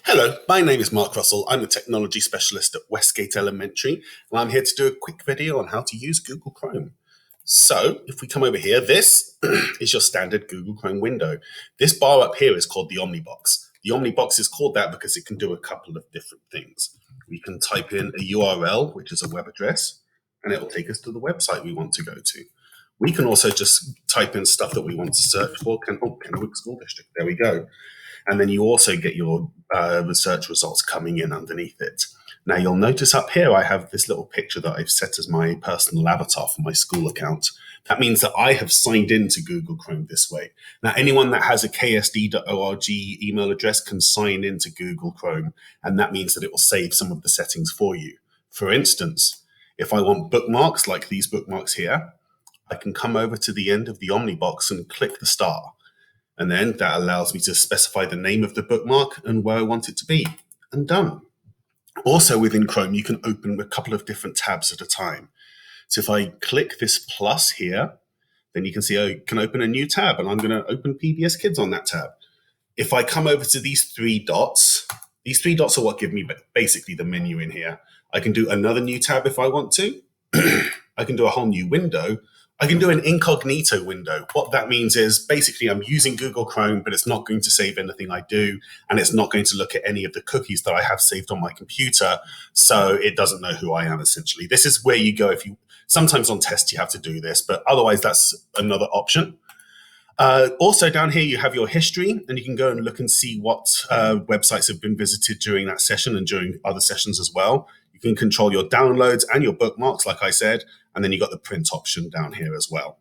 Hello, my name is Mark Russell. I'm a technology specialist at Westgate Elementary, and I'm here to do a quick video on how to use Google Chrome. So, if we come over here, this is your standard Google Chrome window. This bar up here is called the Omnibox. The Omnibox is called that because it can do a couple of different things. We can type in a URL, which is a web address, and it will take us to the website we want to go to. We can also just type in stuff that we want to search for. Kennewick School District. There we go. And then you also get your research results coming in underneath it. Now you'll notice up here I have this little picture that I've set as my personal avatar for my school account. That means that I have signed into Google Chrome this way. Now anyone that has a KSD.org email address can sign into Google Chrome, and that means that it will save some of the settings for you. For instance, if I want bookmarks like these bookmarks here, I can come over to the end of the Omnibox and click the star. And then that allows me to specify the name of the bookmark and where I want it to be, and done. Also within Chrome, you can open a couple of different tabs at a time. So if I click this plus here, then you can see I can open a new tab, and I'm going to open PBS Kids on that tab. If I come over to these three dots are what give me basically the menu in here. I can do another new tab if I want to. I can do a whole new window. I can do an incognito window. What that means is basically I'm using Google Chrome, but it's not going to save anything I do, and it's not going to look at any of the cookies that I have saved on my computer, so it doesn't know who I am, essentially. This is where you go if you, sometimes on tests you have to do this, but otherwise that's another option. Also down here you have your history, and you can go and look and see what websites have been visited during that session and during other sessions as well. You can control your downloads and your bookmarks, like I said, and then you got the print option down here as well.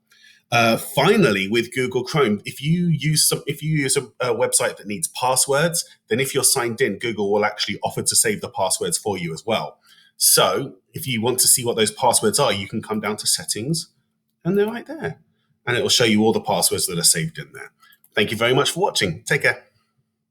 Finally, with Google Chrome, if you use a website that needs passwords, then if you're signed in, Google will actually offer to save the passwords for you as well. So if you want to see what those passwords are, you can come down to settings, and they're right there. And it will show you all the passwords that are saved in there. Thank you very much for watching. Take care.